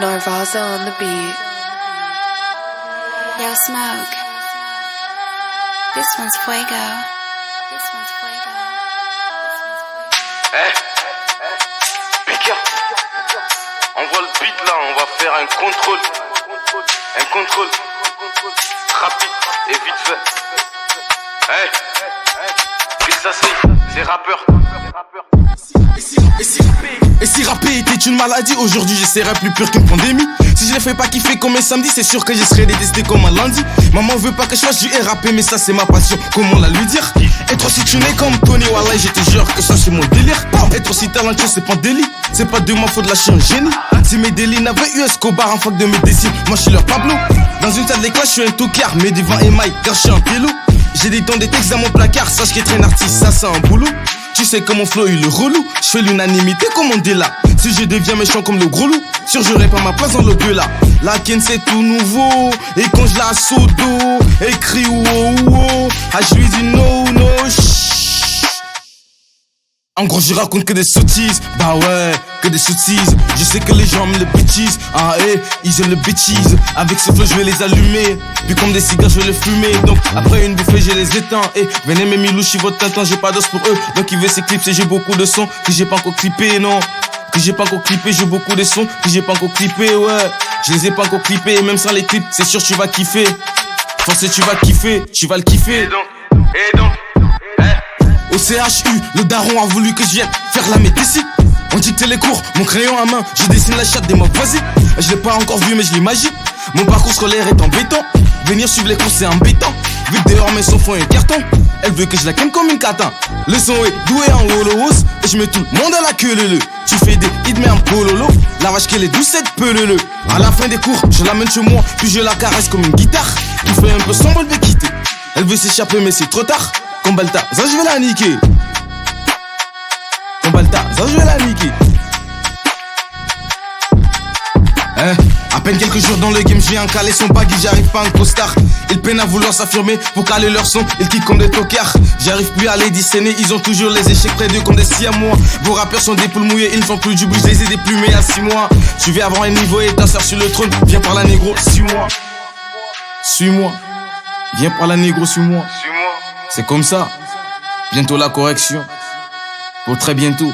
Norvaza on the beat. Yo, Smoke. This one's fuego. Pika, envoie le beat là, on va faire un contrôle. Un contrôle rapide et vite fait. Qu'est-ce que ça c'est rappeur. Et si rapper était une maladie, aujourd'hui j'essaierais plus pur qu'une pandémie. Si je les fais pas kiffer comme un samedi, c'est sûr que je serais détesté comme un lundi. Maman veut pas que je fasse du rapper, mais ça c'est ma passion, comment la lui dire. Être aussi tuné comme Tony, wallah je te jure que ça c'est mon délire. Être aussi talentueux c'est pas un délit, c'est pas de ma faute, là je suis un génie. Si mes délits n'avaient eu Escobar en fac de médecine, moi je suis leur Pablo. Dans une salle d'école je suis un tocard, mais devant émail car je suis un pélo. J'ai des tons des textes dans mon placard, sache qu'être un artiste ça c'est un boulot. Tu sais que mon flow il est relou, je fais l'unanimité comme on dit là. Si je deviens méchant comme le gros loup, sûr j'aurai pas ma place dans le là. La Ken c'est tout nouveau, et quand je la sodo, écrit wow, je lui dis no, En gros je raconte que des sottises, bah ouais, que des sottises. Je sais que les gens aiment le bitches, ils aiment le bitches. Avec ce flow je vais les allumer, puis comme des cigares je vais les fumer. Donc après une bouffée je les éteins, venez mes milouches votre tintin, j'ai pas d'os pour eux. Donc ils veulent s'éclipser, j'ai beaucoup de sons que j'ai pas encore clippé, non. Que j'ai pas encore clippé, j'ai beaucoup de sons que j'ai pas encore clippé, ouais. Je les ai pas encore clippés, et même sans les clips, c'est sûr tu vas kiffer. Forcé tu vas kiffer, tu vas le kiffer. Et donc, Au CHU, le daron a voulu que je vienne faire la médecine. On dictait les cours, mon crayon à main, je dessine la chatte des mots, vas-y. Je l'ai pas encore vu mais je l'imagine. Mon parcours scolaire est en béton, venir suivre les cours c'est embêtant. Vu que dehors mes sons font un carton, elle veut que je la ken comme une catin. Le son est doué en holos, et je mets tout le monde à la queue leu. Tu fais des hits mais en pololo, la vache qu'elle est douce cette pelele. À la fin des cours, je l'amène chez moi, puis je la caresse comme une guitare. Il fait un peu sombre, elle veut quitter. Elle veut s'échapper mais c'est trop tard. Comme Balthazar, je vais la niquer. Comme Balthazar, je vais la niquer. À peine quelques jours dans le game, je viens caler son baggy, j'arrive pas en costard. Ils peinent à vouloir s'affirmer pour caler leur son, ils kiffent comme des tocards. J'arrive plus à les discerner, ils ont toujours les échecs près d'eux comme des 6 mois. Vos rappeurs sont des poules mouillées, ils ne font plus du bruit, je les ai déplumés à 6 mois. Tu veux avoir un niveau et t'asseoir sur le trône, viens par la négro, suis-moi. Suis-moi, viens par la négro, suis-moi. C'est comme ça, bientôt la correction, pour très bientôt.